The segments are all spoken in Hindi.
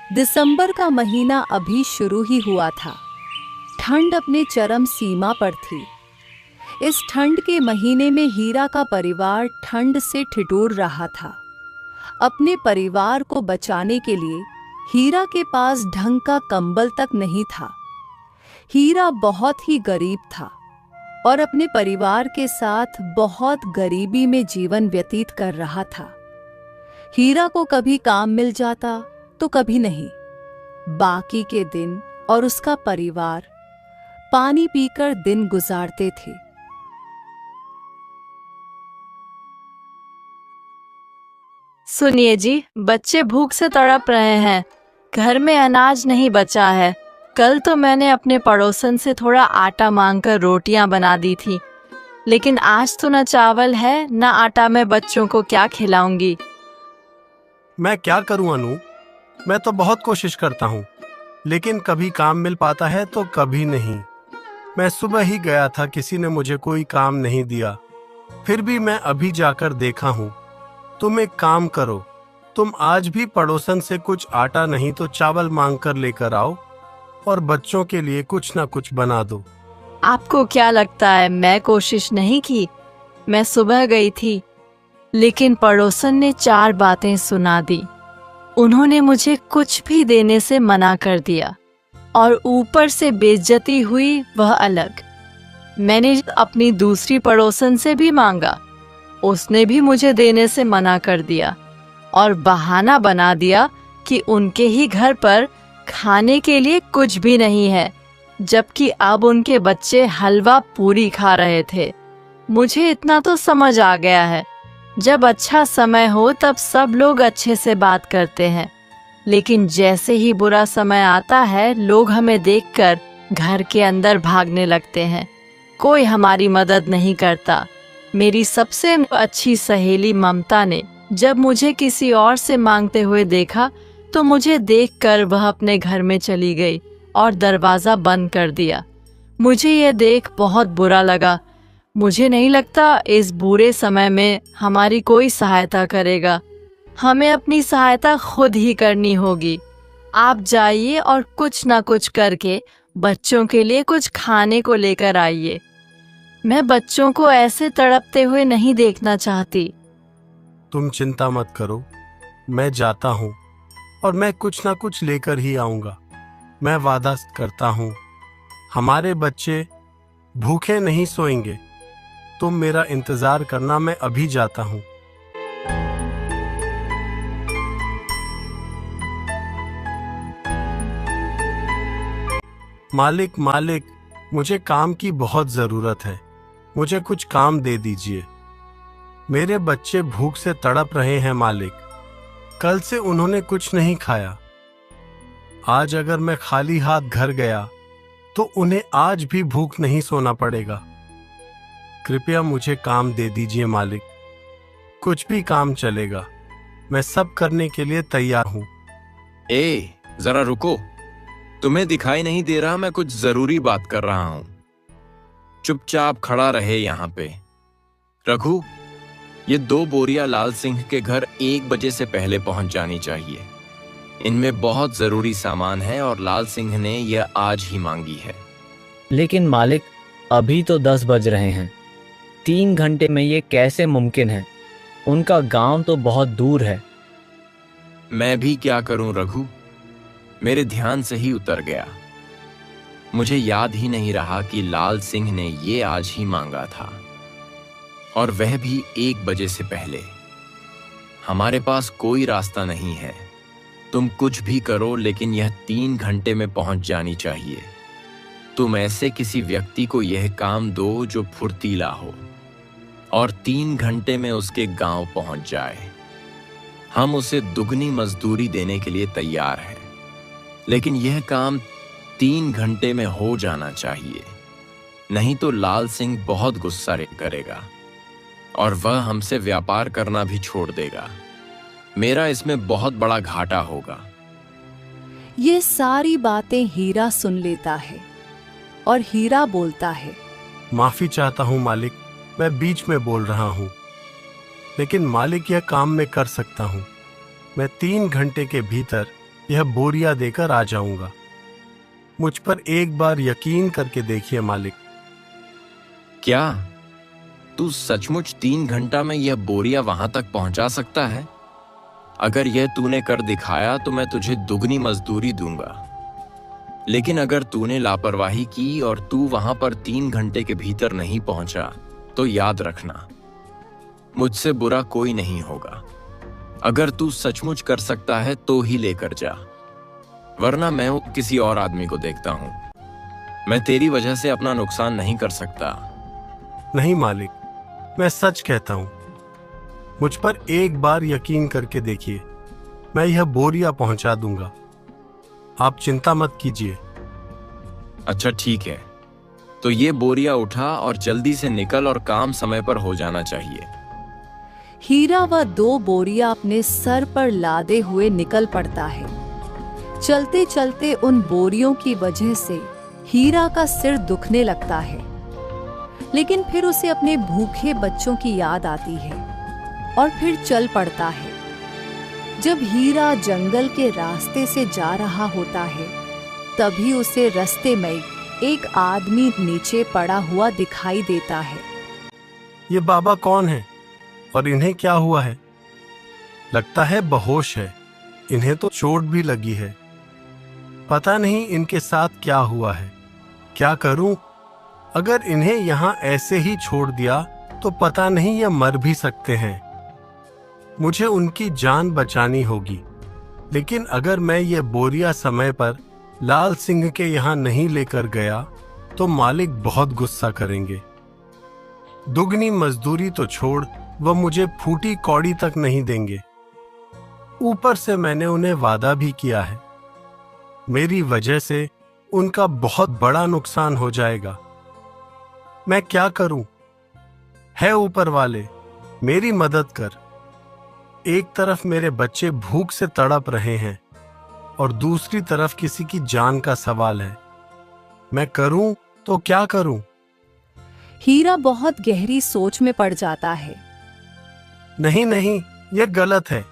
दिसंबर का महीना अभी शुरू ही हुआ था। ठंड अपने चरम सीमा पर थी। इस ठंड के महीने में हीरा का परिवार ठंड से ठिठुर रहा था। अपने परिवार को बचाने के लिए हीरा के पास ढंग का कंबल तक नहीं था। हीरा बहुत ही गरीब था और अपने परिवार के साथ बहुत गरीबी में जीवन व्यतीत कर रहा था। हीरा को कभी काम मिल जाता तो कभी नहीं। बाकी के दिन और उसका परिवार पानी पीकर दिन गुजारते थे। सुनिए जी, बच्चे भूख से तड़प रहे हैं। घर में अनाज नहीं बचा है। कल तो मैंने अपने पड़ोसन से थोड़ा आटा मांगकर रोटियां बना दी थी, लेकिन आज तो न चावल है न आटा। मैं बच्चों को क्या खिलाऊंगी? मैं क्या करूं अनु, मैं तो बहुत कोशिश करता हूं, लेकिन कभी काम मिल पाता है तो कभी नहीं। मैं सुबह ही गया था, किसी ने मुझे कोई काम नहीं दिया। फिर भी मैं अभी जाकर देखा हूं। तुम एक काम करो, तुम आज भी पड़ोसन से कुछ आटा नहीं तो चावल मांग कर लेकर आओ और बच्चों के लिए कुछ ना कुछ बना दो। आपको क्या लगता है मैं कोशिश नहीं की? मैं सुबह गई थी, लेकिन पड़ोसन ने 4 बातें सुना दी। उन्होंने मुझे कुछ भी देने से मना कर दिया और ऊपर से बेइज्जती हुई, वह अलग। मैंने अपनी दूसरी पड़ोसन से भी मांगा, उसने भी मुझे देने से मना कर दिया और बहाना बना दिया कि उनके ही घर पर खाने के लिए कुछ भी नहीं है, जबकि अब उनके बच्चे हलवा पूरी खा रहे थे। मुझे इतना तो समझ आ गया है, जब अच्छा समय हो तब सब लोग अच्छे से बात करते हैं, लेकिन जैसे ही बुरा समय आता है लोग हमें देखकर घर के अंदर भागने लगते हैं। कोई हमारी मदद नहीं करता। मेरी सबसे अच्छी सहेली ममता ने जब मुझे किसी और से मांगते हुए देखा तो मुझे देखकर वह अपने घर में चली गई और दरवाजा बंद कर दिया। मुझे यह देख बहुत बुरा लगा। मुझे नहीं लगता इस बुरे समय में हमारी कोई सहायता करेगा। हमें अपनी सहायता खुद ही करनी होगी। आप जाइए और कुछ ना कुछ करके बच्चों के लिए कुछ खाने को लेकर आइए। मैं बच्चों को ऐसे तड़पते हुए नहीं देखना चाहती। तुम चिंता मत करो, मैं जाता हूँ और मैं कुछ ना कुछ लेकर ही आऊंगा। मैं वादा करता हूँ, हमारे बच्चे भूखे नहीं सोएंगे। तुम मेरा इंतजार करना, मैं अभी जाता हूँ। मालिक मालिक, मुझे काम की बहुत जरूरत है, मुझे कुछ काम दे दीजिए। मेरे बच्चे भूख से तड़प रहे हैं मालिक। कल से उन्होंने कुछ नहीं खाया। आज अगर मैं खाली हाथ घर गया तो उन्हें आज भी भूख नहीं सोना पड़ेगा। कृपया मुझे काम दे दीजिए मालिक। कुछ भी काम चलेगा, मैं सब करने के लिए तैयार हूँ। जरा रुको, तुम्हें दिखाई नहीं दे रहा मैं कुछ जरूरी बात कर रहा हूं? चुपचाप खड़ा रहे यहाँ पे। रघु, ये 2 बोरियां लाल सिंह के घर 1 बजे से पहले पहुंच जानी चाहिए। इनमें बहुत जरूरी सामान है और लाल सिंह ने यह आज ही मांगी है। लेकिन मालिक, अभी तो 10 बज रहे हैं। 3 घंटे में ये कैसे मुमकिन है? उनका गांव तो बहुत दूर है। मैं भी क्या करूं रघु, मेरे ध्यान से ही उतर गया। मुझे याद ही नहीं रहा कि लाल सिंह ने ये आज ही मांगा था, और वह भी 1 बजे से पहले। हमारे पास कोई रास्ता नहीं है। तुम कुछ भी करो, लेकिन यह 3 घंटे में पहुंच जानी चाहिए। तुम ऐसे किसी व्यक्ति को यह काम दो जो फुर्तीला हो और 3 घंटे में उसके गांव पहुंच जाए। हम उसे दुगनी मजदूरी देने के लिए तैयार हैं, लेकिन यह काम 3 घंटे में हो जाना चाहिए, नहीं तो लाल सिंह बहुत गुस्सा करेगा और वह हमसे व्यापार करना भी छोड़ देगा। मेरा इसमें बहुत बड़ा घाटा होगा। ये सारी बातें हीरा सुन लेता है और हीरा बोलता है, माफी चाहता हूँ मालिक, मैं बीच में बोल रहा हूँ, लेकिन मालिक यह काम मैं कर सकता हूँ। मैं 3 घंटे के भीतर यह बोरिया देकर आ जाऊंगा। मुझ पर एक बार यकीन करके देखिए मालिक। क्या तू सचमुच 3 घंटा में यह बोरिया वहां तक पहुंचा सकता है? अगर यह तूने कर दिखाया तो मैं तुझे दुगनी मजदूरी दूंगा। लेकिन अगर तूने लापरवाही की और तू वहां पर 3 घंटे के भीतर नहीं पहुंचा तो याद रखना, मुझसे बुरा कोई नहीं होगा। अगर तू सचमुच कर सकता है तो ही लेकर जा, वरना मैं किसी और आदमी को देखता हूं। मैं तेरी वजह से अपना नुकसान नहीं कर सकता। नहीं मालिक, मैं सच कहता हूं। मुझ पर एक बार यकीन करके देखिए, मैं यह बोरिया पहुंचा दूंगा। आप चिंता मत कीजिए। अच्छा ठीक है, तो ये बोरिया उठा और जल्दी से निकल, और काम समय पर हो जाना चाहिए। हीरा वह 2 बोरियां अपने सर पर लादे हुए निकल पड़ता है। चलते चलते उन बोरियों की वजह से हीरा का सिर दुखने लगता है, लेकिन फिर उसे अपने भूखे बच्चों की याद आती है और फिर चल पड़ता है। जब हीरा जंगल के रास्ते से जा रहा होता है, तभी उसे रास्ते में एक आदमी नीचे पड़ा हुआ दिखाई देता है। ये बाबा कौन है और इन्हें क्या हुआ है? लगता है बेहोश है। इन्हें तो चोट भी लगी है। पता नहीं इनके साथ क्या हुआ है। क्या करूं? अगर इन्हें यहाँ ऐसे ही छोड़ दिया तो पता नहीं ये मर भी सकते हैं। मुझे उनकी जान बचानी होगी। लेकिन अगर मैं ये बोरिया समय पर लाल सिंह के यहाँ नहीं लेकर गया तो मालिक बहुत गुस्सा करेंगे। दुगनी मजदूरी तो छोड़, वह मुझे फूटी कौड़ी तक नहीं देंगे। ऊपर से मैंने उन्हें वादा भी किया है। मेरी वजह से उनका बहुत बड़ा नुकसान हो जाएगा। मैं क्या करूं? है ऊपर वाले, मेरी मदद कर। एक तरफ मेरे बच्चे भूख से तड़प रहे हैं और दूसरी तरफ किसी की जान का सवाल है। मैं करूं तो क्या करूं? हीरा बहुत गहरी सोच में पड़ जाता है। नहीं नहीं, यह गलत है।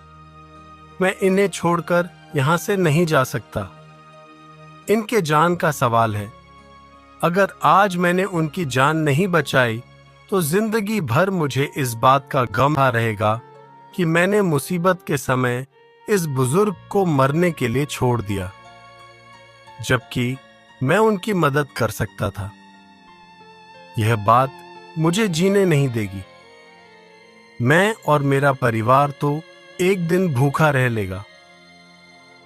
मैं इन्हें छोड़कर यहां से नहीं जा सकता। इनके जान का सवाल है। अगर आज मैंने उनकी जान नहीं बचाई तो जिंदगी भर मुझे इस बात का गम रहेगा कि मैंने मुसीबत के समय इस बुजुर्ग को मरने के लिए छोड़ दिया, जबकि मैं उनकी मदद कर सकता था। यह बात मुझे जीने नहीं देगी। मैं और मेरा परिवार तो एक दिन भूखा रह लेगा,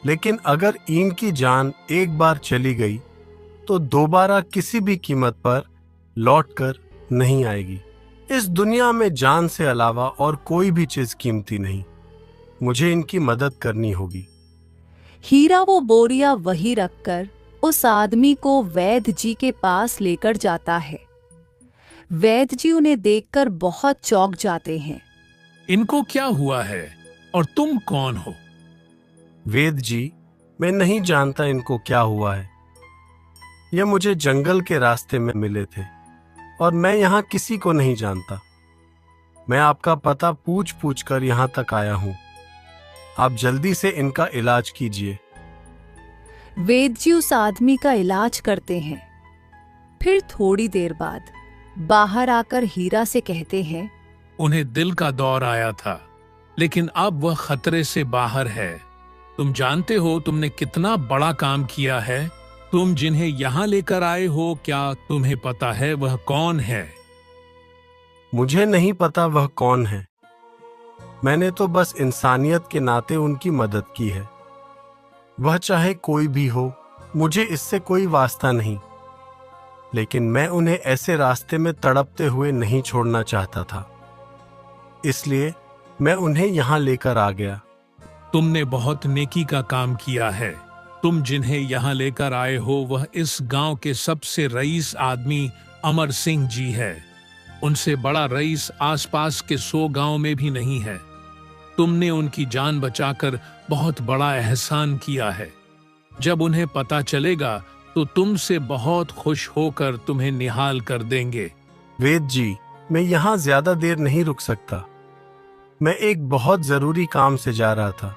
लेकिन अगर इनकी जान एक बार चली गई तो दोबारा किसी भी कीमत पर लौटकर नहीं आएगी। इस दुनिया में जान से अलावा और कोई भी चीज कीमती नहीं। मुझे इनकी मदद करनी होगी। हीरा वो बोरिया वही रखकर उस आदमी को वैद्य जी के पास लेकर जाता है। वैद्य जी उन्हें देखकर बहुत चौंक जाते हैं। इनको क्या हुआ है और तुम कौन हो? वैद्य जी, मैं नहीं जानता इनको क्या हुआ है। यह मुझे जंगल के रास्ते में मिले थे और मैं यहाँ किसी को नहीं जानता। मैं आपका पता पूछ पूछ कर यहाँ तक आया हूँ। आप जल्दी से इनका इलाज कीजिए। वैद्य जी उस आदमी का इलाज करते हैं। फिर थोड़ी देर बाद बाहर आकर हीरा से कहते हैं, उन्हें दिल का दौर आया था, लेकिन अब वह खतरे से बाहर है। तुम जानते हो तुमने कितना बड़ा काम किया है। तुम जिन्हें यहाँ लेकर आए हो, क्या तुम्हें पता है वह कौन है? मुझे नहीं पता वह कौन है। मैंने तो बस इंसानियत के नाते उनकी मदद की है। वह चाहे कोई भी हो, मुझे इससे कोई वास्ता नहीं। लेकिन मैं उन्हें ऐसे रास्ते में तड़पते हुए नहीं छोड़ना चाहता था, इसलिए मैं उन्हें यहाँ लेकर आ गया। तुमने बहुत नेकी का काम किया है। तुम जिन्हें यहाँ लेकर आए हो वह इस गांव के सबसे रईस आदमी अमर सिंह जी है। उनसे बड़ा रईस आसपास के 100 गांव में भी नहीं है। तुमने उनकी जान बचाकर बहुत बड़ा एहसान किया है। जब उन्हें पता चलेगा तो तुमसे बहुत खुश होकर तुम्हें निहाल कर देंगे। वैद्य जी, मैं यहाँ ज्यादा देर नहीं रुक सकता। मैं एक बहुत जरूरी काम से जा रहा था।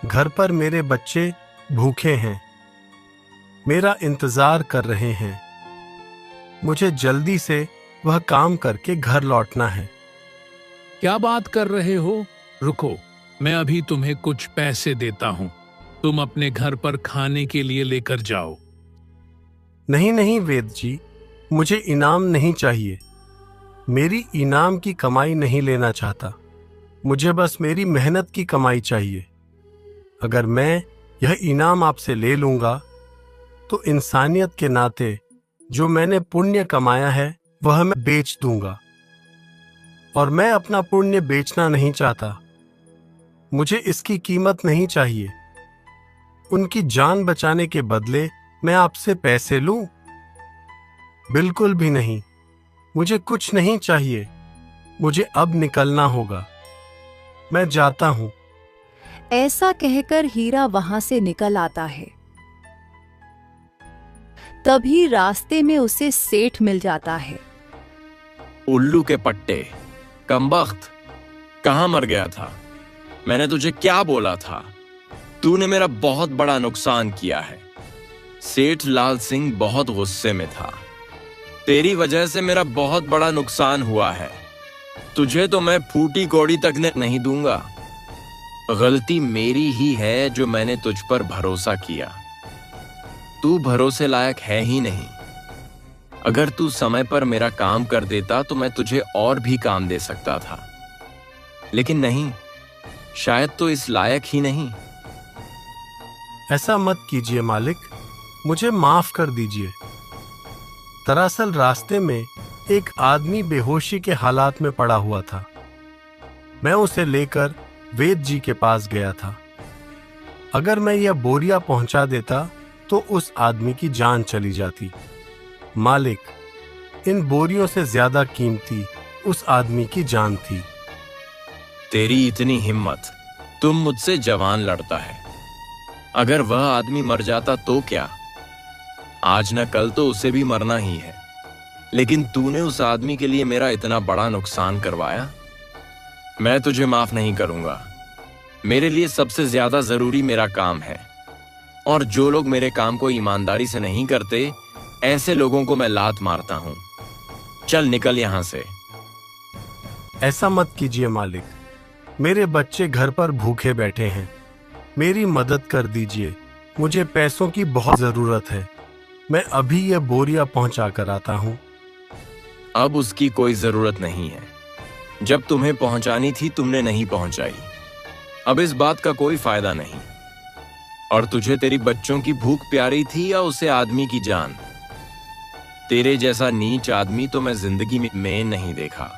घर पर मेरे बच्चे भूखे हैं, मेरा इंतजार कर रहे हैं। मुझे जल्दी से वह काम करके घर लौटना है। क्या बात कर रहे हो? रुको, मैं अभी तुम्हें कुछ पैसे देता हूँ। तुम अपने घर पर खाने के लिए लेकर जाओ। नहीं नहीं वेद जी, मुझे इनाम नहीं चाहिए। मेरी इनाम की कमाई नहीं लेना चाहता। मुझे बस मेरी मेहनत की कमाई चाहिए। अगर मैं यह इनाम आपसे ले लूंगा तो इंसानियत के नाते जो मैंने पुण्य कमाया है वह मैं बेच दूंगा, और मैं अपना पुण्य बेचना नहीं चाहता। मुझे इसकी कीमत नहीं चाहिए। उनकी जान बचाने के बदले मैं आपसे पैसे लूं? बिल्कुल भी नहीं। मुझे कुछ नहीं चाहिए। मुझे अब निकलना होगा। मैं जाता हूं। ऐसा कहकर हीरा वहां से निकल आता है। तभी रास्ते में उसे सेठ मिल जाता है। उल्लू के पट्टे, कमबख्त, कहां मर गया था? मैंने तुझे क्या बोला था? तूने मेरा बहुत बड़ा नुकसान किया है। सेठ लाल सिंह बहुत गुस्से में था। तेरी वजह से मेरा बहुत बड़ा नुकसान हुआ है। तुझे तो मैं फूटी कौड़ी तक नहीं दूंगा। गलती मेरी ही है जो मैंने तुझ पर भरोसा किया। तू भरोसे लायक है ही नहीं। अगर तू समय पर मेरा काम कर देता तो मैं तुझे और भी काम दे सकता था, लेकिन नहीं, शायद तो इस लायक ही नहीं। ऐसा मत कीजिए मालिक, मुझे माफ कर दीजिए। दरअसल रास्ते में एक आदमी बेहोशी के हालात में पड़ा हुआ था। मैं उसे लेकर वेद जी के पास गया था। अगर मैं यह बोरिया पहुंचा देता तो उस आदमी की जान चली जाती। मालिक, इन बोरियों से ज्यादा कीमती उस आदमी की जान थी। तेरी इतनी हिम्मत, तुम मुझसे जवान लड़ता है। अगर वह आदमी मर जाता तो क्या? आज न कल तो उसे भी मरना ही है। लेकिन तूने उस आदमी के लिए मेरा इतना बड़ा नुकसान करवाया। मैं तुझे माफ नहीं करूंगा। मेरे लिए सबसे ज्यादा जरूरी मेरा काम है, और जो लोग मेरे काम को ईमानदारी से नहीं करते, ऐसे लोगों को मैं लात मारता हूं। चल निकल यहां से। ऐसा मत कीजिए मालिक, मेरे बच्चे घर पर भूखे बैठे हैं। मेरी मदद कर दीजिए। मुझे पैसों की बहुत जरूरत है। मैं अभी यह बोरिया पहुंचा कर आता हूं। अब उसकी कोई जरूरत नहीं है। जब तुम्हें पहुंचानी थी तुमने नहीं पहुंचाई। अब इस बात का कोई फायदा नहीं। और तुझे तेरी बच्चों की भूख प्यारी थी या उसे आदमी की जान? तेरे जैसा नीच आदमी तो मैं जिंदगी में नहीं देखा।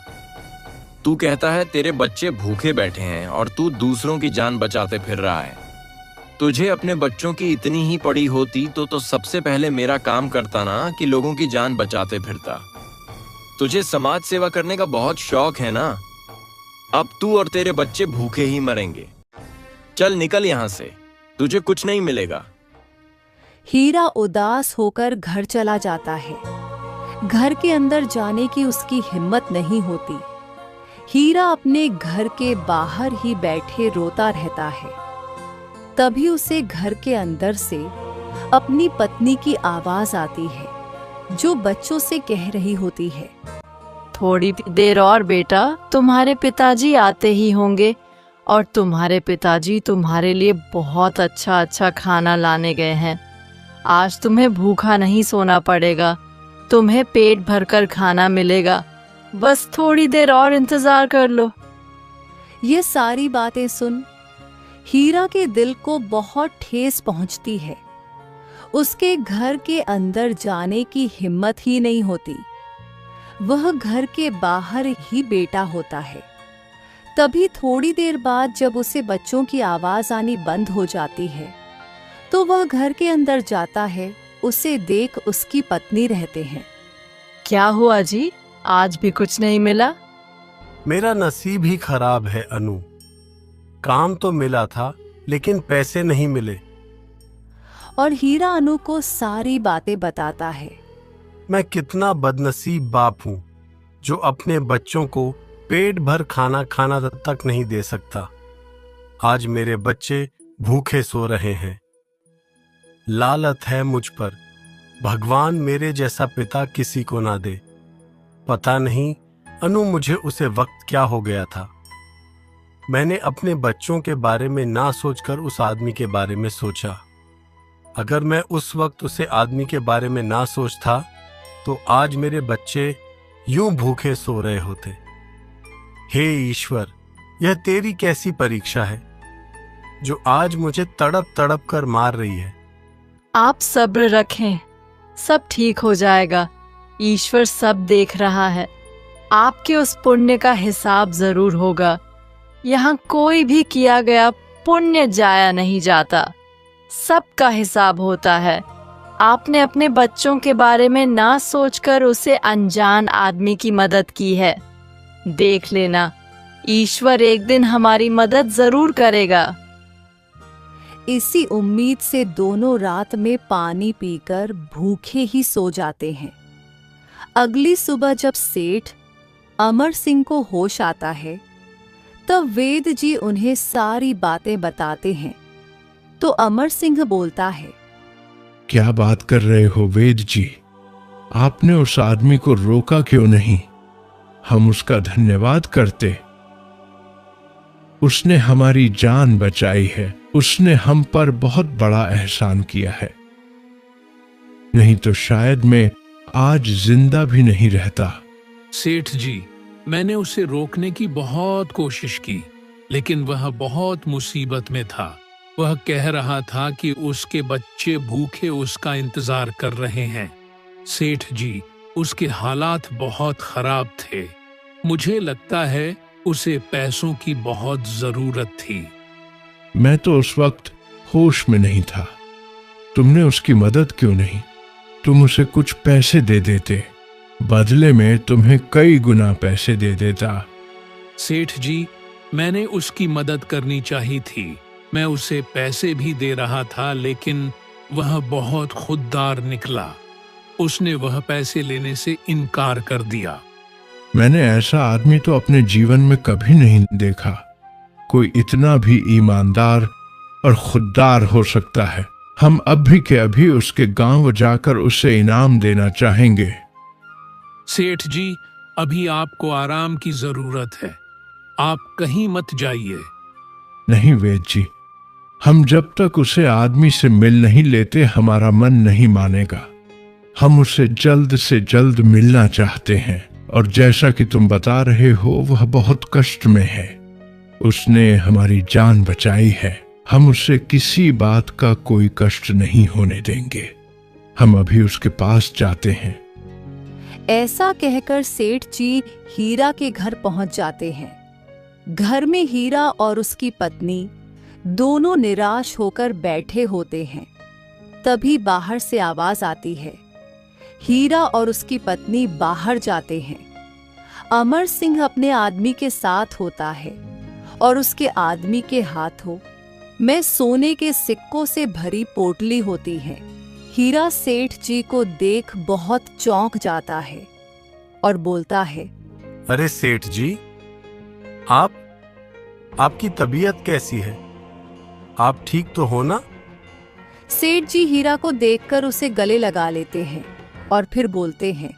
तू कहता है तेरे बच्चे भूखे बैठे हैं और तू दूसरों की जान बचाते फिर रहा है। तुझे अपने बच्चों की इतनी ही पड़ी होती तो सबसे पहले मेरा काम करता ना, कि लोगों की जान बचाते फिरता। तुझे समाज सेवा करने का बहुत शौक है ना। अब तू और तेरे बच्चे भूखे ही मरेंगे। चल निकल यहां से, तुझे कुछ नहीं मिलेगा। हीरा उदास होकर घर चला जाता है। घर के अंदर जाने की उसकी हिम्मत नहीं होती। हीरा अपने घर के बाहर ही बैठे रोता रहता है। तभी उसे घर के अंदर से अपनी पत्नी की आवाज आती है, जो बच्चों से कह रही होती है, थोड़ी देर और बेटा, तुम्हारे पिताजी आते ही होंगे, और तुम्हारे पिताजी तुम्हारे लिए बहुत अच्छा अच्छा खाना लाने गए हैं। आज तुम्हें भूखा नहीं सोना पड़ेगा। तुम्हें पेट भरकर खाना मिलेगा। बस थोड़ी देर और इंतजार कर लो। ये सारी बातें सुन हीरा के दिल को बहुत ठेस पहुंचती है। उसके घर के अंदर जाने की हिम्मत ही नहीं होती। वह घर के बाहर ही बैठा होता है। तभी थोड़ी देर बाद जब उसे बच्चों की आवाज आनी बंद हो जाती है तो वह घर के अंदर जाता है। उसे देख उसकी पत्नी रहते हैं। क्या हुआ जी, आज भी कुछ नहीं मिला? मेरा नसीब ही खराब है अनु। काम तो मिला था लेकिन पैसे नहीं मिले। और हीरा अनु को सारी बातें बताता है। मैं कितना बदनसीब बाप हूं जो अपने बच्चों को पेट भर खाना तक नहीं दे सकता। आज मेरे बच्चे भूखे सो रहे हैं। लालत है मुझ पर, भगवान मेरे जैसा पिता किसी को ना दे। पता नहीं अनु मुझे उसे वक्त क्या हो गया था। मैंने अपने बच्चों के बारे में ना सोचकर उस आदमी के बारे में सोचा। अगर मैं उस वक्त उसे आदमी के बारे में ना सोचता तो आज मेरे बच्चे यूं भूखे सो रहे होते। हे ईश्वर, यह तेरी कैसी परीक्षा है जो आज मुझे तड़प तड़प कर मार रही है। आप सब्र रखें, सब ठीक हो जाएगा। ईश्वर सब देख रहा है। आपके उस पुण्य का हिसाब जरूर होगा। यहाँ कोई भी किया गया पुण्य जाया नहीं जाता, सबका हिसाब होता है। आपने अपने बच्चों के बारे में ना सोचकर उसे अनजान आदमी की मदद की है। देख लेना, ईश्वर एक दिन हमारी मदद जरूर करेगा। इसी उम्मीद से दोनों रात में पानी पीकर भूखे ही सो जाते हैं। अगली सुबह जब सेठ अमर सिंह को होश आता है तब वेद जी उन्हें सारी बातें बताते हैं। तो अमर सिंह बोलता है, क्या बात कर रहे हो वेद जी? आपने उस आदमी को रोका क्यों नहीं? हम उसका धन्यवाद करते। उसने हमारी जान बचाई है। उसने हम पर बहुत बड़ा एहसान किया है। नहीं तो शायद मैं आज जिंदा भी नहीं रहता। सेठ जी, मैंने उसे रोकने की बहुत कोशिश की, लेकिन वह बहुत मुसीबत में था। वह कह रहा था कि उसके बच्चे भूखे उसका इंतजार कर रहे हैं। सेठ जी, उसके हालात बहुत खराब थे। मुझे लगता है उसे पैसों की बहुत जरूरत थी। मैं तो उस वक्त होश में नहीं था। तुमने उसकी मदद क्यों नहीं? तुम उसे कुछ पैसे दे देते, बदले में तुम्हें कई गुना पैसे दे देता। सेठ जी, मैंने उसकी मदद करनी चाहिए थी। मैं उसे पैसे भी दे रहा था, लेकिन वह बहुत खुददार निकला। उसने वह पैसे लेने से इनकार कर दिया। मैंने ऐसा आदमी तो अपने जीवन में कभी नहीं देखा। कोई इतना भी ईमानदार और खुददार हो सकता है। हम अभी के अभी उसके गांव जाकर उसे इनाम देना चाहेंगे। सेठ जी, अभी आपको आराम की जरूरत है। आप कहीं मत जाइए। नहीं वेद जी, हम जब तक उसे आदमी से मिल नहीं लेते हमारा मन नहीं मानेगा। हम उसे जल्द से जल्द मिलना चाहते हैं, और जैसा कि तुम बता रहे हो वह बहुत कष्ट में है। उसने हमारी जान बचाई है। हम उसे किसी बात का कोई कष्ट नहीं होने देंगे। हम अभी उसके पास जाते हैं। ऐसा कहकर सेठ जी हीरा के घर पहुंच जाते हैं। घर में हीरा और उसकी पत्नी दोनों निराश होकर बैठे होते हैं। तभी बाहर से आवाज आती है। हीरा और उसकी पत्नी बाहर जाते हैं। अमर सिंह अपने आदमी के साथ होता है और उसके आदमी के हाथों में सोने के सिक्कों से भरी पोटली होती है। हीरा सेठ जी को देख बहुत चौंक जाता है और बोलता है, अरे सेठ जी, आपकी तबीयत कैसी है? आप ठीक तो हो ना? सेठ जी हीरा को देखकर उसे गले लगा लेते हैं और फिर बोलते हैं,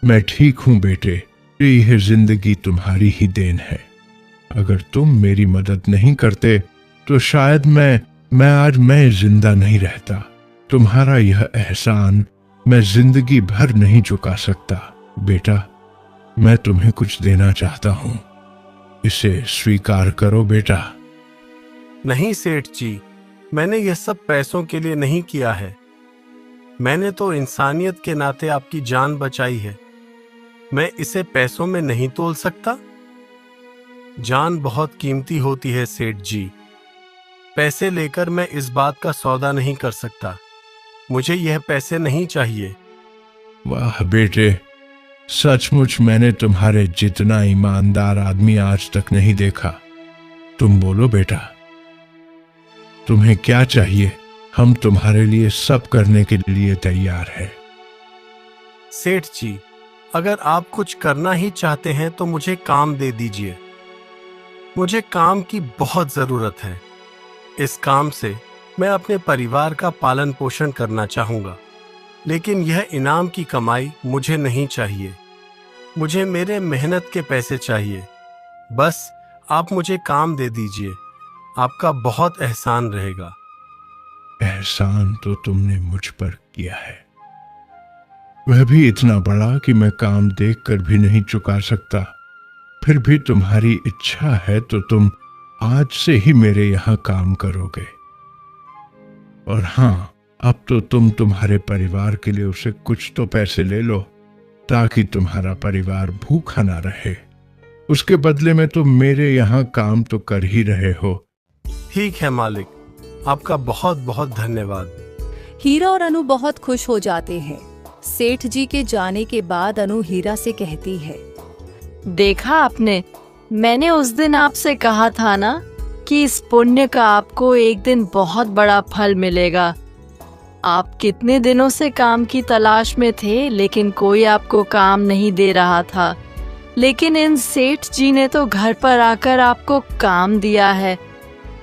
मैं ठीक हूं बेटे। यह जिंदगी तुम्हारी ही देन है। अगर तुम मेरी मदद नहीं करते तो शायद मैं जिंदा नहीं रहता। तुम्हारा यह एहसान मैं जिंदगी भर नहीं चुका सकता। बेटा, मैं तुम्हें कुछ देना चाहता हूं। इसे स्वीकार करो बेटा। नहीं सेठ जी, मैंने यह सब पैसों के लिए नहीं किया है। मैंने तो इंसानियत के नाते आपकी जान बचाई है। मैं इसे पैसों में नहीं तोल सकता। जान बहुत कीमती होती है सेठ जी। पैसे लेकर मैं इस बात का सौदा नहीं कर सकता। मुझे यह पैसे नहीं चाहिए। वाह बेटे, सचमुच मैंने तुम्हारे जितना ईमानदार आदमी आज तक नहीं देखा। तुम बोलो बेटा, तुम्हें क्या चाहिए? हम तुम्हारे लिए सब करने के लिए तैयार हैं। सेठ जी, अगर आप कुछ करना ही चाहते हैं तो मुझे काम दे दीजिए। मुझे काम की बहुत जरूरत है। इस काम से मैं अपने परिवार का पालन पोषण करना चाहूँगा, लेकिन यह इनाम की कमाई मुझे नहीं चाहिए। मुझे मेरे मेहनत के पैसे चाहिए। बस आप मुझे काम दे दीजिए, आपका बहुत एहसान रहेगा। एहसान तो तुमने मुझ पर किया है, वह भी इतना बड़ा कि मैं काम देखकर भी नहीं चुका सकता। फिर भी तुम्हारी इच्छा है तो तुम आज से ही मेरे यहां काम करोगे। और हां, अब तो तुम तुम्हारे परिवार के लिए उसे कुछ तो पैसे ले लो, ताकि तुम्हारा परिवार भूखा ना रहे। उसके बदले में तुम मेरे यहां काम तो कर ही रहे हो। ठीक है मालिक, आपका बहुत बहुत धन्यवाद। हीरा और अनु बहुत खुश हो जाते हैं। सेठ जी के जाने के बाद अनु हीरा से कहती है, देखा आपने, मैंने उस दिन आपसे कहा था ना कि इस पुण्य का आपको एक दिन बहुत बड़ा फल मिलेगा। आप कितने दिनों से काम की तलाश में थे, लेकिन कोई आपको काम नहीं दे रहा था, लेकिन इन सेठ जी ने तो घर पर आकर आपको काम दिया है।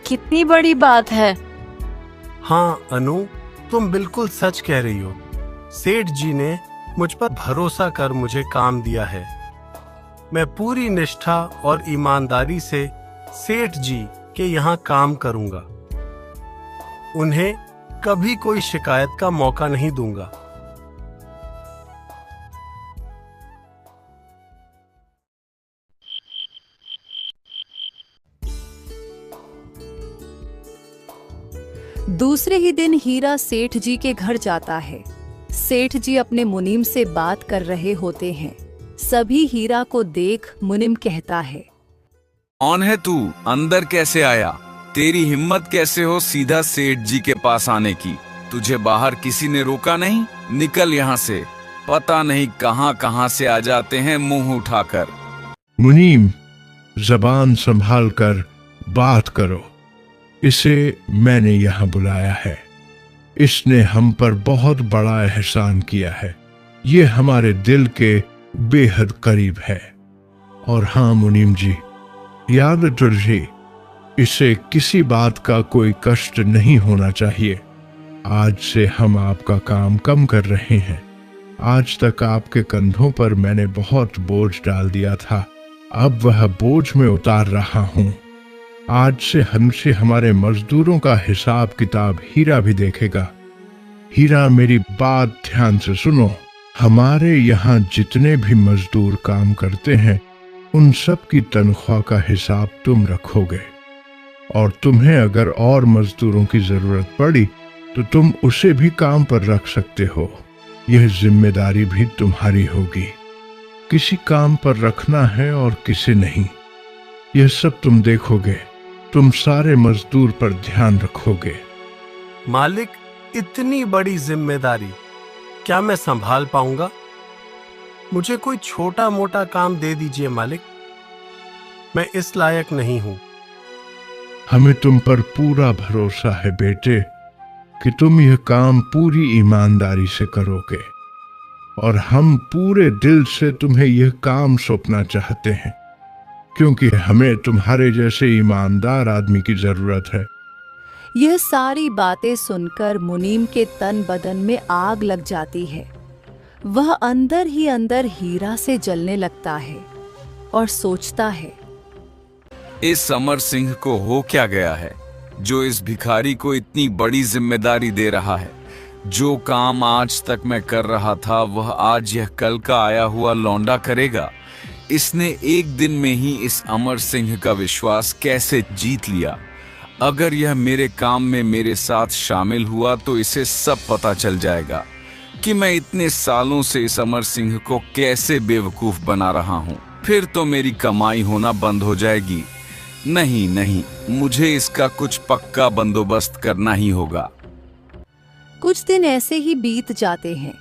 कितनी बड़ी बात है। हाँ अनु, तुम बिल्कुल सच कह रही हो। सेठ जी ने मुझ पर भरोसा कर मुझे काम दिया है। मैं पूरी निष्ठा और ईमानदारी से सेठ जी के यहाँ काम करूंगा। उन्हें कभी कोई शिकायत का मौका नहीं दूंगा। दूसरे ही दिन हीरा सेठ जी के घर जाता है। सेठ जी अपने मुनीम से बात कर रहे होते हैं। सभी हीरा को देख मुनीम कहता है, कौन है तू? अंदर कैसे आया? तेरी हिम्मत कैसे हो सीधा सेठ जी के पास आने की? तुझे बाहर किसी ने रोका नहीं? निकल यहाँ से। पता नहीं कहाँ कहाँ से आ जाते हैं मुंह उठाकर। मुनीम, जबान संभाल कर बात करो। इसे मैंने यहाँ बुलाया है। इसने हम पर बहुत बड़ा एहसान किया है। ये हमारे दिल के बेहद करीब है। और हाँ मुनीम जी, याद रखिए, इसे किसी बात का कोई कष्ट नहीं होना चाहिए। आज से हम आपका काम कम कर रहे हैं। आज तक आपके कंधों पर मैंने बहुत बोझ डाल दिया था, अब वह बोझ में उतार रहा हूं। आज से हमसे हमारे मजदूरों का हिसाब किताब हीरा भी देखेगा। हीरा, मेरी बात ध्यान से सुनो। हमारे यहाँ जितने भी मजदूर काम करते हैं, उन सब की तनख्वाह का हिसाब तुम रखोगे। और तुम्हें अगर और मजदूरों की जरूरत पड़ी तो तुम उसे भी काम पर रख सकते हो। यह जिम्मेदारी भी तुम्हारी होगी। किसी काम पर रखना है और किसी नहीं। यह सब तुम देखोगे। तुम सारे मजदूर पर ध्यान रखोगे। मालिक, इतनी बड़ी जिम्मेदारी क्या मैं संभाल पाऊंगा? मुझे कोई छोटा मोटा काम दे दीजिए मालिक। मैं इस लायक नहीं हूं। हमें तुम पर पूरा भरोसा है बेटे कि तुम यह काम पूरी ईमानदारी से करोगे। और हम पूरे दिल से तुम्हें यह काम सौंपना चाहते हैं, क्योंकि हमें तुम्हारे जैसे ईमानदार आदमी की जरूरत है। यह सारी बातें सुनकर मुनीम के तन बदन में आग लग जाती है। वह अंदर ही अंदर हीरा से जलने लगता है और सोचता है, इस अमर सिंह को हो क्या गया है जो इस भिखारी को इतनी बड़ी जिम्मेदारी दे रहा है? जो काम आज तक मैं कर रहा था वह आज यह कल का आया हुआ लौंडा करेगा। इसने एक दिन में ही इस अमर सिंह का विश्वास कैसे जीत लिया? अगर यह मेरे काम में मेरे साथ शामिल हुआ तो इसे सब पता चल जाएगा कि मैं इतने सालों से इस अमर सिंह को कैसे बेवकूफ बना रहा हूँ। फिर तो मेरी कमाई होना बंद हो जाएगी। नहीं नहीं, मुझे इसका कुछ पक्का बंदोबस्त करना ही होगा। कुछ दिन ऐसे ही बीत जाते हैं।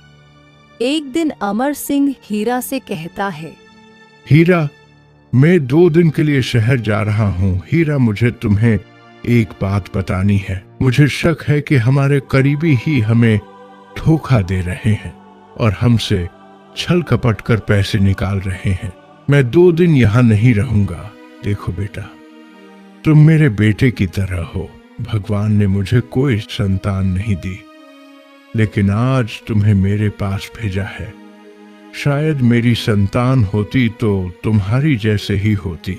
एक दिन अमर सिंह हीरा से कहता है, हीरा, मैं 2 दिन के लिए शहर जा रहा हूँ। हीरा, मुझे तुम्हें एक बात बतानी है। मुझे शक है कि हमारे करीबी ही हमें धोखा दे रहे हैं और हमसे छल कपट कर पैसे निकाल रहे हैं। मैं 2 दिन यहाँ नहीं रहूंगा। देखो बेटा, तुम मेरे बेटे की तरह हो। भगवान ने मुझे कोई संतान नहीं दी, लेकिन आज तुम्हें मेरे पास भेजा है। शायद मेरी संतान होती तो तुम्हारी जैसे ही होती।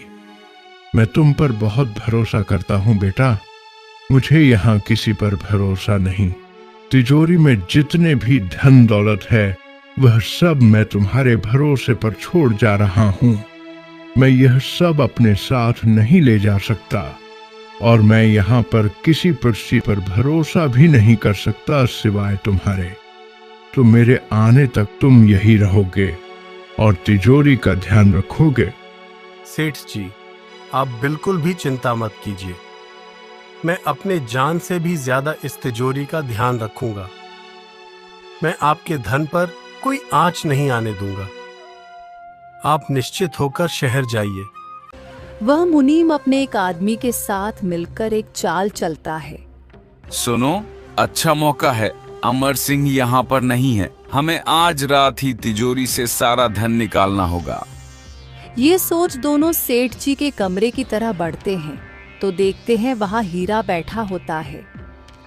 मैं तुम पर बहुत भरोसा करता हूं बेटा। मुझे यहाँ किसी पर भरोसा नहीं। तिजोरी में जितने भी धन दौलत है वह सब मैं तुम्हारे भरोसे पर छोड़ जा रहा हूं। मैं यह सब अपने साथ नहीं ले जा सकता और मैं यहाँ पर किसी पुरुष पर भरोसा भी नहीं कर सकता सिवाय तुम्हारे। तो मेरे आने तक तुम यही रहोगे और तिजोरी का ध्यान रखोगे। सेठ जी, आप बिल्कुल भी चिंता मत कीजिए। मैं अपने जान से भी ज्यादा इस तिजोरी का ध्यान रखूंगा। मैं आपके धन पर कोई आंच नहीं आने दूंगा। आप निश्चित होकर शहर जाइए। वह मुनीम अपने एक आदमी के साथ मिलकर एक चाल चलता है। सुनो, अच्छा मौका है। अमर सिंह यहाँ पर नहीं है। हमें आज रात ही तिजोरी से सारा धन निकालना होगा। ये सोच दोनों सेठ जी के कमरे की तरह बढ़ते हैं तो देखते हैं वहां हीरा बैठा होता है।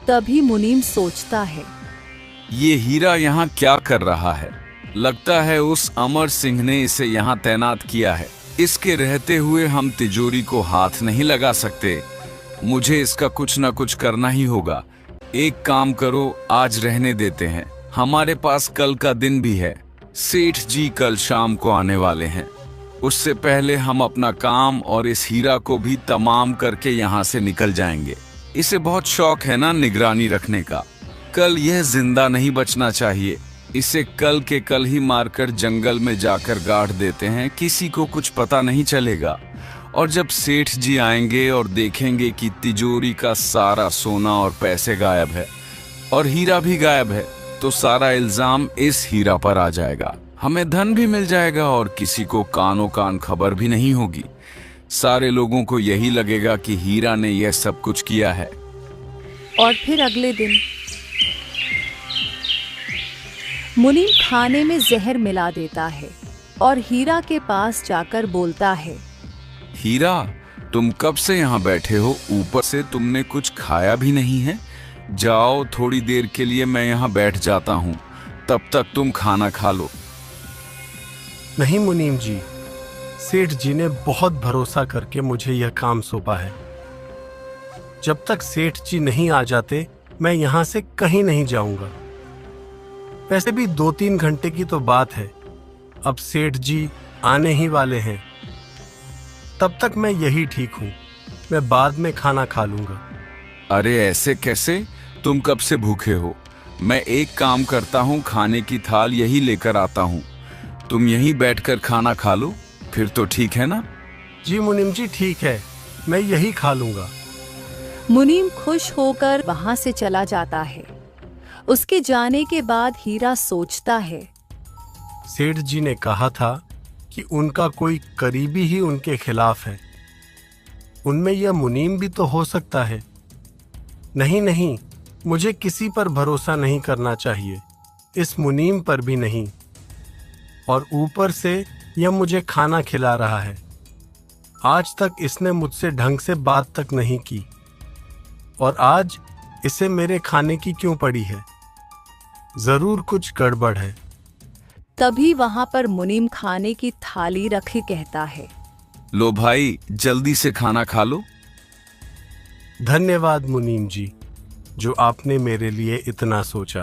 तभी मुनीम सोचता है, ये हीरा यहाँ क्या कर रहा है? लगता है उस अमर सिंह ने इसे यहाँ तैनात किया है। इसके रहते हुए हम तिजोरी को हाथ नहीं लगा सकते। मुझे इसका कुछ न कुछ करना ही होगा। एक काम करो, आज रहने देते हैं। हमारे पास कल का दिन भी है। सेठ जी कल शाम को आने वाले हैं। उससे पहले हम अपना काम और इस हीरा को भी तमाम करके यहाँ से निकल जाएंगे। इसे बहुत शौक है ना निगरानी रखने का। कल यह जिंदा नहीं बचना चाहिए। इसे कल के कल ही मारकर जंगल में जाकर गाड़ देते हैं। किसी को कुछ पता नहीं चलेगा। और जब सेठ जी आएंगे और देखेंगे कि तिजोरी का सारा सोना और पैसे गायब है और हीरा भी गायब है, तो सारा इल्जाम इस हीरा पर आ जाएगा। हमें धन भी मिल जाएगा और किसी को कानों कान खबर भी नहीं होगी। सारे लोगों को यही लगेगा कि हीरा ने यह सब कुछ किया है। और फिर अगले दिन मुनीम खाने में जहर मिला देता है और हीरा के पास जाकर बोलता है, हीरा, तुम कब से यहाँ बैठे हो? ऊपर से तुमने कुछ खाया भी नहीं है। जाओ, थोड़ी देर के लिए मैं यहाँ बैठ जाता हूँ, तब तक तुम खाना खा लो। नहीं मुनीम जी, सेठ जी ने बहुत भरोसा करके मुझे यह काम सौंपा है। जब तक सेठ जी नहीं आ जाते मैं यहाँ से कहीं नहीं जाऊंगा। वैसे भी 2-3 घंटे की तो बात है। अब सेठ जी आने ही वाले हैं। तब तक मैं यही ठीक हूँ। मैं बाद में खाना खा लूंगा। अरे ऐसे कैसे? तुम कब से भूखे हो? मैं एक काम करता हूँ, खाने की थाल यही लेकर आता हूँ। तुम यहीं बैठकर खाना खा लो, फिर तो ठीक है ना? जी मुनीम जी, ठीक है, मैं यही खा लूंगा। मुनीम खुश होकर वहां से चला जाता है। उसके जाने के बाद हीरा सोचता है, सेठ जी ने कहा था कि उनका कोई करीबी ही उनके खिलाफ है। उनमें यह मुनीम भी तो हो सकता है। नहीं, मुझे किसी पर भरोसा नहीं करना चाहिए, इस मुनीम पर भी नहीं। और ऊपर से यह मुझे खाना खिला रहा है। आज तक इसने मुझसे ढंग से बात तक नहीं की और आज इसे मेरे खाने की क्यों पड़ी है? जरूर कुछ गड़बड़ है। तभी वहां पर मुनीम खाने की थाली रखे कहता है, लो भाई, जल्दी से खाना खा लो। धन्यवाद मुनीम जी, जो आपने मेरे लिए इतना सोचा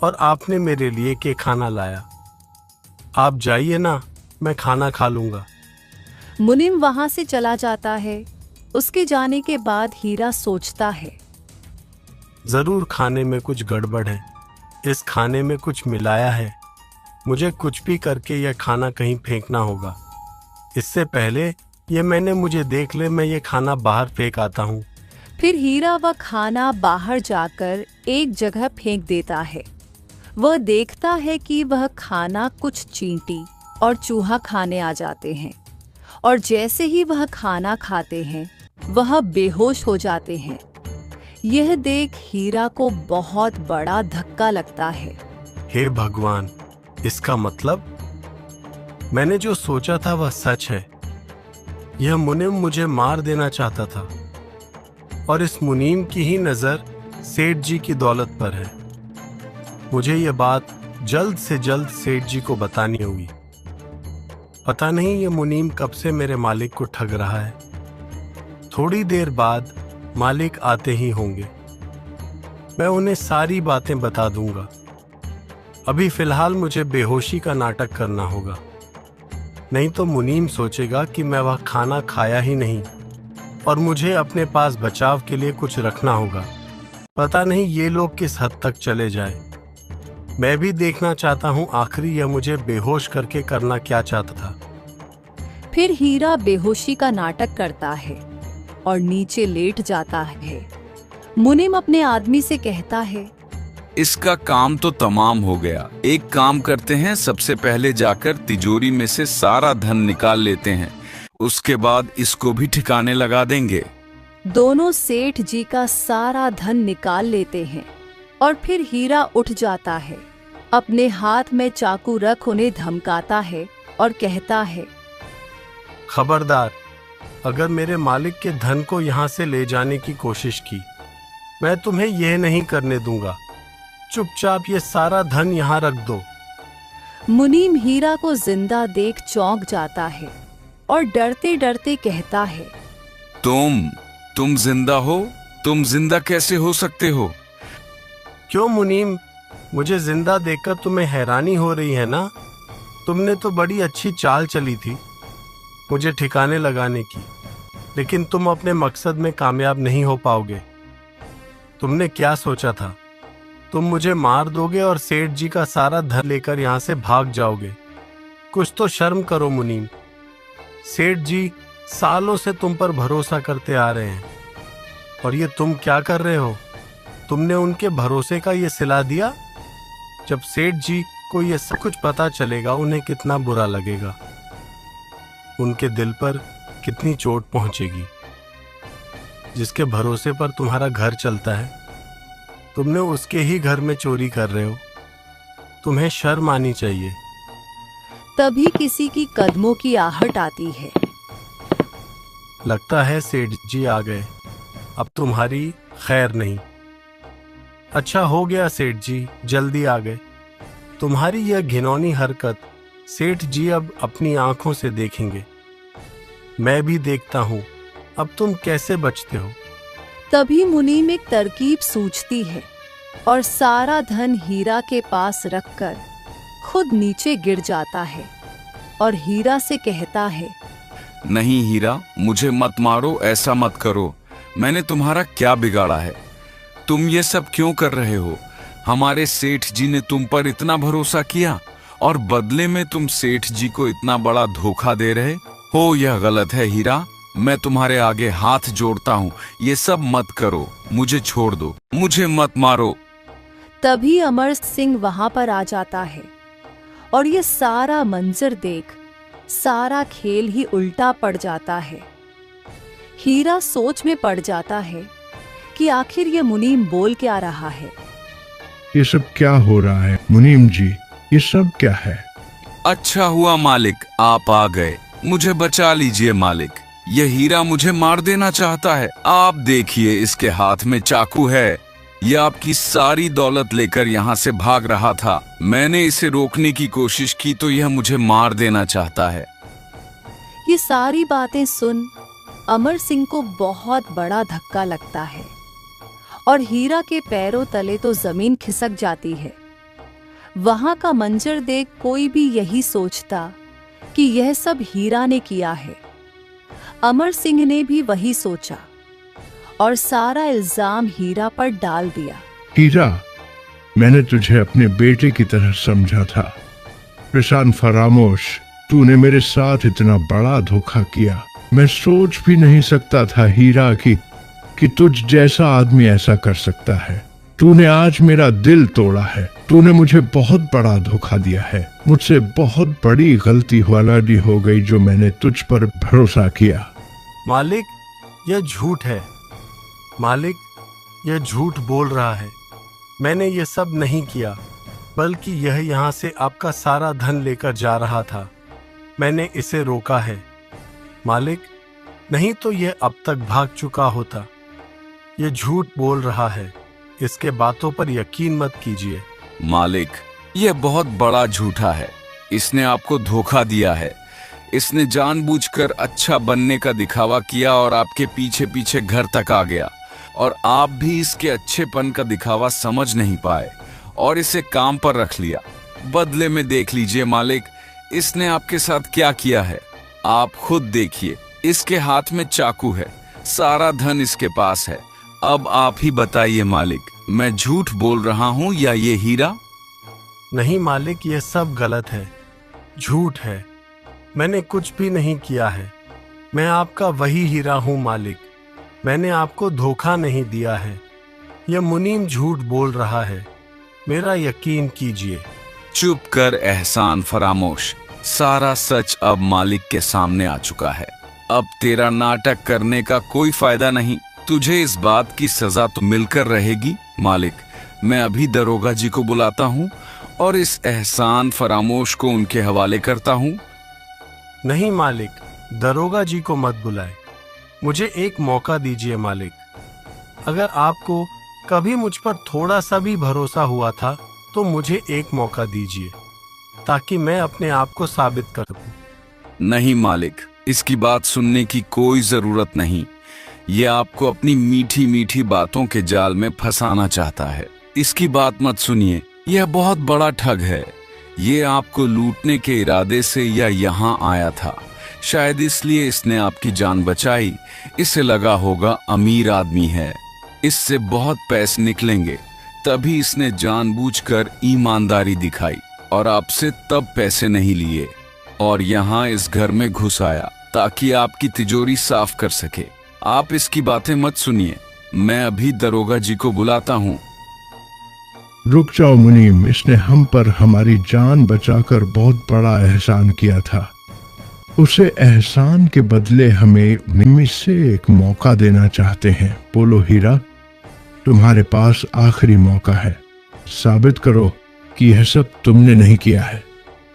और आपने मेरे लिए के खाना लाया। आप जाइए ना, मैं खाना खा लूंगा। मुनीम वहां से चला जाता है। उसके जाने के बाद हीरा सोचता है, जरूर खाने में कुछ गड़बड़ है। इस खाने में कुछ मिलाया है। मुझे कुछ भी करके यह खाना कहीं फेंकना होगा। इससे पहले ये मुझे देख ले, मैं ये खाना बाहर फेंक आता हूँ। फिर हीरा वह खाना बाहर जाकर एक जगह फेंक देता है। वह देखता है कि वह खाना कुछ चींटी और चूहा खाने आ जाते हैं और जैसे ही वह खाना खाते हैं वह बेहोश हो जाते हैं। यह देख हीरा को बहुत बड़ा धक्का लगता है। हे भगवान, इसका मतलब मैंने जो सोचा था वह सच है। यह मुनीम मुझे मार देना चाहता था और इस मुनीम की ही नजर सेठ जी की दौलत पर है। मुझे ये बात जल्द से जल्द सेठ जी को बतानी होगी। पता नहीं ये मुनीम कब से मेरे मालिक को ठग रहा है। थोड़ी देर बाद मालिक आते ही होंगे, मैं उन्हें सारी बातें बता दूंगा। अभी फिलहाल मुझे बेहोशी का नाटक करना होगा, नहीं तो मुनीम सोचेगा कि मैं वह खाना खाया ही नहीं और मुझे अपने पास बचाव के लिए कुछ रखना होगा। पता नहीं ये लोग किस हद तक चले जाए। मैं भी देखना चाहता हूँ आखिर यह मुझे बेहोश करके करना क्या चाहता था। फिर हीरा बेहोशी का नाटक करता है और नीचे लेट जाता है। मुनीम अपने आदमी से कहता है, इसका काम तो तमाम हो गया। एक काम करते हैं, सबसे पहले जाकर तिजोरी में से सारा धन निकाल लेते हैं, उसके बाद इसको भी ठिकाने लगा देंगे। दोनों सेठ जी का सारा धन निकाल लेते हैं और फिर हीरा उठ जाता है। अपने हाथ में चाकू रख उन्हें धमकाता है और कहता है, खबरदार, अगर मेरे मालिक के धन को यहाँ से ले जाने की कोशिश की, मैं तुम्हें यह नहीं करने दूंगा। चुपचाप ये सारा धन यहाँ रख दो। मुनीम हीरा को जिंदा देख चौंक जाता है और डरते डरते कहता है, तुम जिंदा हो? तुम जिंदा कैसे हो सकते हो? क्यों मुनीम, मुझे जिंदा देखकर तुम्हें हैरानी हो रही है ना? तुमने तो बड़ी अच्छी चाल चली थी मुझे ठिकाने लगाने की, लेकिन तुम अपने मकसद में कामयाब नहीं हो पाओगे। तुमने क्या सोचा था? तुम मुझे मार दोगे और सेठ जी का सारा धन लेकर यहाँ से भाग जाओगे। कुछ तो शर्म करो मुनीम। सेठ जी सालों से तुम पर भरोसा करते आ रहे हैं और ये तुम क्या कर रहे हो? तुमने उनके भरोसे का ये सिला दिया। जब सेठ जी को ये सब कुछ पता चलेगा, उन्हें कितना बुरा लगेगा, उनके दिल पर कितनी चोट पहुंचेगी। जिसके भरोसे पर तुम्हारा घर चलता है, तुमने उसके ही घर में चोरी कर रहे हो। तुम्हें शर्म आनी चाहिए। तभी किसी की कदमों की आहट आती है। लगता है सेठ जी आ गए, अब तुम्हारी खैर नहीं। अच्छा हो गया सेठ जी जल्दी आ गए। तुम्हारी यह घिनौनी हरकत सेठ जी अब अपनी आंखों से देखेंगे। मैं भी देखता हूँ अब तुम कैसे बचते हो। तभी मुनीम एक तरकीब सूझती है और सारा धन हीरा के पास रखकर खुद नीचे गिर जाता है और हीरा से कहता है, नहीं हीरा, मुझे मत मारो, ऐसा मत करो। मैंने तुम्हारा क्या बिगाड़ा है? तुम ये सब क्यों कर रहे हो? हमारे सेठ जी ने तुम पर इतना भरोसा किया और बदले में तुम सेठ जी को इतना बड़ा धोखा दे रहे हो। यह गलत है हीरा, मैं तुम्हारे आगे हाथ जोड़ता हूँ, ये सब मत करो, मुझे छोड़ दो, मुझे मत मारो। तभी अमर सिंह वहां पर आ जाता है और ये सारा मंजर देख सारा खेल ही उल्टा पड़ जाता है। हीरा सोच में पड़ जाता है कि आखिर ये मुनीम बोल क्या रहा है। ये सब क्या हो रहा है मुनीम जी? ये सब क्या है? अच्छा हुआ मालिक आप आ गए, मुझे बचा लीजिए मालिक। यह हीरा मुझे मार देना चाहता है। आप देखिए, इसके हाथ में चाकू है। यह आपकी सारी दौलत लेकर यहाँ से भाग रहा था। मैंने इसे रोकने की कोशिश की तो यह मुझे मार देना चाहता है। ये सारी बातें सुन अमर सिंह को बहुत बड़ा धक्का लगता है और हीरा के पैरों तले तो जमीन खिसक जाती है। वहां का मंजर देख कोई भी यही सोचता कि यह सब हीरा ने किया है। अमर सिंह ने भी वही सोचा और सारा इल्जाम हीरा पर डाल दिया। हीरा, मैंने तुझे अपने बेटे की तरह समझा था। प्रशांत फरामोश, तूने मेरे साथ इतना बड़ा धोखा किया। मैं सोच भी नहीं सकता था हीरा कि तुझ जैसा आदमी ऐसा कर सकता है। तूने आज मेरा दिल तोड़ा है। तूने मुझे बहुत बड़ा धोखा दिया है। मुझसे बहुत बड़ी गलती वाली हो गई जो मैंने तुझ पर भरोसा किया। मालिक, यह झूठ है। मालिक, यह झूठ बोल रहा है। मैंने ये सब नहीं किया, बल्कि यह यहाँ से आपका सारा धन लेकर जा रहा था। मैंने इसे रोका है। मालिक, नहीं तो यह अब तक भाग चुका होता। ये झूठ बोल रहा है, इसके बातों पर यकीन मत कीजिए। मालिक, यह बहुत बड़ा झूठा है। इसने आपको धोखा दिया है। इसने जानबूझकर अच्छा बनने का दिखावा किया और आपके पीछे पीछे घर तक आ गया, और आप भी इसके अच्छेपन का दिखावा समझ नहीं पाए और इसे काम पर रख लिया। बदले में देख लीजिए मालिक, इसने आपके साथ क्या किया है। आप खुद देखिए, इसके हाथ में चाकू है, सारा धन इसके पास है। अब आप ही बताइए मालिक, मैं झूठ बोल रहा हूँ या ये हीरा? नहीं मालिक, यह सब गलत है, झूठ है। मैंने कुछ भी नहीं किया है। मैं आपका वही हीरा हूँ मालिक। मैंने आपको धोखा नहीं दिया है। यह मुनीम झूठ बोल रहा है, मेरा यकीन कीजिए। चुप कर एहसान फरामोश। सारा सच अब मालिक के सामने आ चुका है। अब तेरा नाटक करने का कोई फायदा नहीं। तुझे इस बात की सजा तो मिलकर रहेगी। मालिक, मैं अभी दरोगा जी को बुलाता हूँ और इस एहसान फरामोश को उनके हवाले करता हूँ। नहीं मालिक, दरोगा जी को मत बुलाए। मुझे एक मौका दीजिए मालिक। अगर आपको कभी मुझ पर थोड़ा सा भी भरोसा हुआ था तो मुझे एक मौका दीजिए, ताकि मैं अपने आप को साबित कर सकूं। नहीं मालिक, इसकी बात सुनने की कोई जरूरत नहीं। ये आपको अपनी मीठी मीठी बातों के जाल में फंसाना चाहता है। इसकी बात मत सुनिए, यह बहुत बड़ा ठग है। ये आपको लूटने के इरादे से या यहाँ आया था, शायद इसलिए इसने आपकी जान बचाई। इसे लगा होगा अमीर आदमी है, इससे बहुत पैसे निकलेंगे, तभी इसने जानबूझकर ईमानदारी दिखाई और आपसे तब पैसे नहीं लिए और यहाँ इस घर में घुस आया ताकि आपकी तिजोरी साफ कर सके। आप इसकी बातें मत सुनिए, मैं अभी दरोगा जी को बुलाता हूँ। रुक जाओ मुनीम, इसने हम पर हमारी जान बचाकर बहुत बड़ा एहसान किया था। उसे एहसान के बदले हमें मिमी से एक मौका देना चाहते हैं। बोलो हीरा, तुम्हारे पास आखिरी मौका है। साबित करो कि यह सब तुमने नहीं किया है।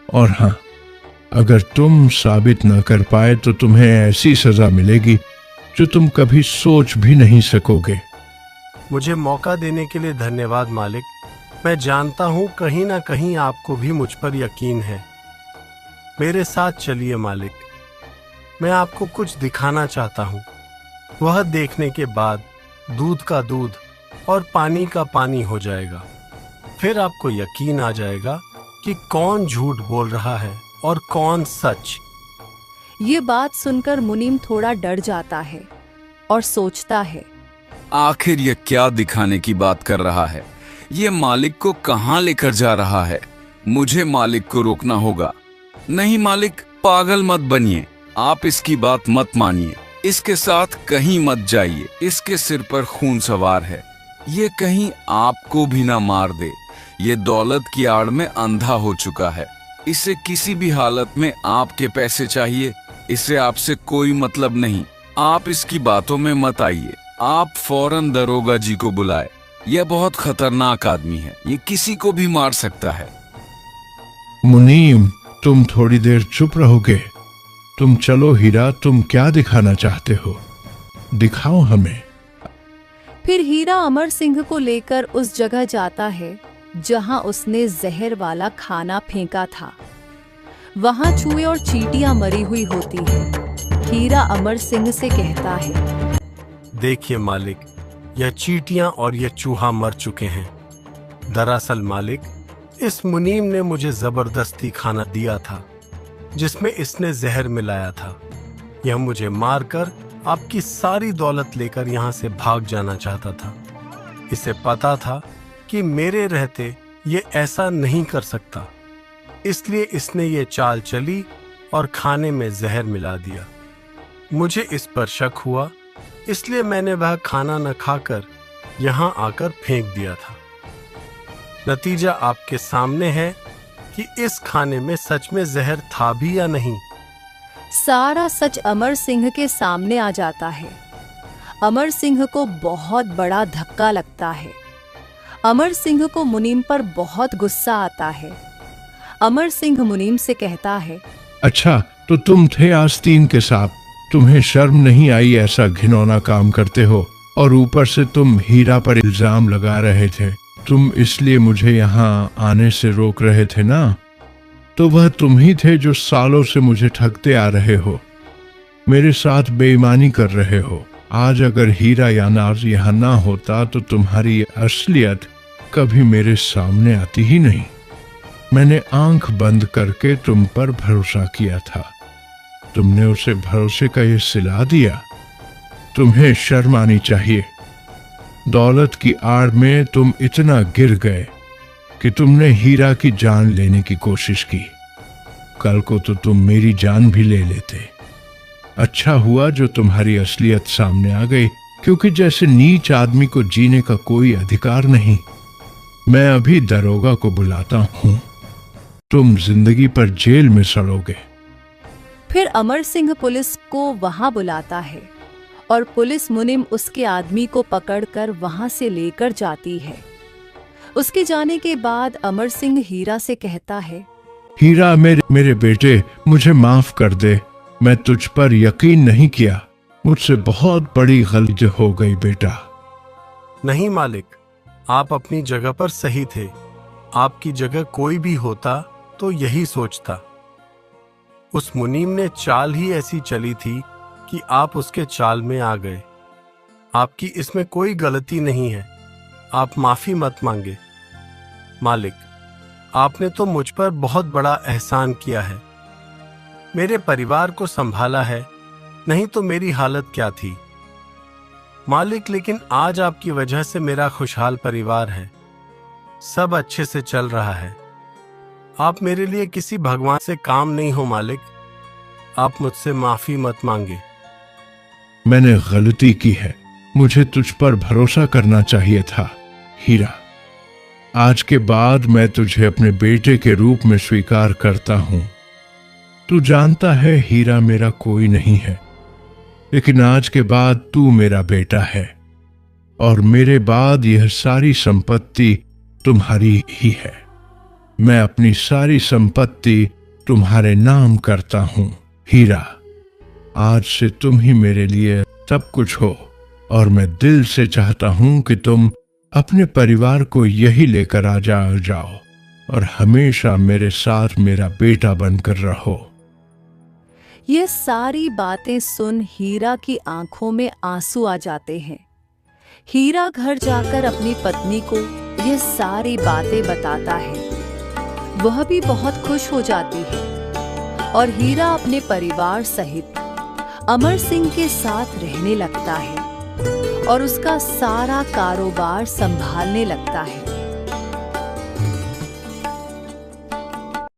और हाँ, अगर तुम साबित न कर पाए तो तुम्हें ऐसी सजा मिलेगी जो तुम कभी सोच भी नहीं सकोगे। मुझे मौका देने के लिए धन्यवाद मालिक। मैं जानता हूँ कहीं ना कहीं आपको भी मुझ पर यकीन है। मेरे साथ चलिए मालिक, मैं आपको कुछ दिखाना चाहता हूँ। वह देखने के बाद दूध का दूध और पानी का पानी हो जाएगा। फिर आपको यकीन आ जाएगा कि कौन झूठ बोल रहा है और कौन सच। ये बात सुनकर मुनीम थोड़ा डर जाता है और सोचता है, आखिर ये क्या दिखाने की बात कर रहा है? ये मालिक को कहाँ लेकर जा रहा है? मुझे मालिक को रोकना होगा। नहीं मालिक, पागल मत बनिए। आप इसकी बात मत मानिए। इसके साथ कहीं मत जाइए। इसके सिर पर खून सवार है। ये कहीं आपको भी ना मार दे। ये दौलत की आड़ में अंधा हो चुका है। इसे किसी भी हालत में आपके पैसे चाहिए। इसे आपसे कोई मतलब नहीं। आप इसकी बातों में मत आइए। आप फौरन दरोगा जी को बुलाए। यह बहुत खतरनाक आदमी है। ये किसी को भी मार सकता है। मुनीम, तुम थोड़ी देर चुप रहोगे? तुम चलो हीरा, तुम क्या दिखाना चाहते हो? दिखाओ हमें। फिर हीरा अमर सिंह को लेकर उस जगह जाता है जहां उसने जहर वाला खाना फेंका था। वहां चूहे और चींटियां मरी हुई होती हैं। हीरा अमर सिंह से कहता है, देखिए मालिक, यह चींटियां और यह चूहा मर चुके हैं। दरअसल मालिक, इस मुनीम ने मुझे जबरदस्ती खाना दिया था जिसमें इसने जहर मिलाया था। यह मुझे मारकर आपकी सारी दौलत लेकर यहाँ से भाग जाना चाहता था। इसे पता था कि मेरे रहते ये ऐसा नहीं कर सकता, इसलिए इसने ये चाल चली और खाने में जहर मिला दिया। मुझे इस पर शक हुआ, इसलिए मैंने वह खाना न खाकर यहाँ आकर फेंक दिया था। नतीजा आपके सामने है कि इस खाने में सच में जहर था भी या नहीं। सारा सच अमर सिंह के सामने आ जाता है। अमर सिंह को बहुत बड़ा धक्का लगता है। अमर सिंह को मुनीम पर बहुत गुस्सा आता है। अमर सिंह मुनीम से कहता है, अच्छा, तो तुम थे आस्तीन के सांप। तुम्हें शर्म नहीं आई ऐसा घिनौना काम करते हो? और ऊपर से तुम हीरा पर इल्जाम लगा रहे थे। तुम इसलिए मुझे यहाँ आने से रोक रहे थे ना? तो वह तुम ही थे जो सालों से मुझे ठगते आ रहे हो, मेरे साथ बेईमानी कर रहे हो। आज अगर हीरा या नाज यहाँ ना होता तो तुम्हारी असलियत कभी मेरे सामने आती ही नहीं। मैंने आंख बंद करके तुम पर भरोसा किया था, तुमने उसे भरोसे का ये सिला दिया। तुम्हें शर्म आनी चाहिए। दौलत की आड़ में तुम इतना गिर गए कि तुमने हीरा की जान लेने की कोशिश की। कल को तो तुम मेरी जान भी ले लेते। अच्छा हुआ जो तुम्हारी असलियत सामने आ गई, क्योंकि जैसे नीच आदमी को जीने का कोई अधिकार नहीं। मैं अभी दरोगा को बुलाता हूं, तुम जिंदगी पर जेल में सड़ोगे। फिर अमर सिंह पुलिस को वहां बुलाता है और पुलिस मुनिम उसके आदमी को पकड़कर वहां से लेकर जाती है। उसके जाने के बाद अमर सिंह हीरा से कहता है, हीरा मेरे बेटे, मुझे माफ कर दे। मैं तुझ पर यकीन नहीं किया, मुझसे बहुत बड़ी गलती हो गई बेटा। नहीं मालिक, आप अपनी जगह पर सही थे। आपकी जगह कोई भी होता तो यही सोचता। उस मुनीम ने चाल ही ऐसी चली थी कि आप उसके चाल में आ गए। आपकी इसमें कोई गलती नहीं है, आप माफी मत मांगे। मालिक, आपने तो मुझ पर बहुत बड़ा एहसान किया है, मेरे परिवार को संभाला है, नहीं तो मेरी हालत क्या थी। मालिक, लेकिन आज आपकी वजह से मेरा खुशहाल परिवार है, सब अच्छे से चल रहा है। आप मेरे लिए किसी भगवान से काम नहीं हो मालिक, आप मुझसे माफी मत मांगे। मैंने गलती की है, मुझे तुझ पर भरोसा करना चाहिए था हीरा। आज के बाद मैं तुझे अपने बेटे के रूप में स्वीकार करता हूं। तू जानता है हीरा मेरा कोई नहीं है, लेकिन आज के बाद तू मेरा बेटा है और मेरे बाद यह सारी संपत्ति तुम्हारी ही है। मैं अपनी सारी संपत्ति तुम्हारे नाम करता हूं हीरा। आज से तुम ही मेरे लिए सब कुछ हो और मैं दिल से चाहता हूं कि तुम अपने परिवार को यही लेकर आ जाओ और हमेशा मेरे साथ मेरा बेटा बनकर रहो। ये सारी बातें सुन हीरा की आंखों में आंसू आ जाते हैं। हीरा घर जाकर अपनी पत्नी को ये सारी बातें बताता है। वह भी बहुत खुश हो जाती है और हीरा अपने परिवार सहित अमर सिंह के साथ रहने लगता है और उसका सारा कारोबार संभालने लगता है।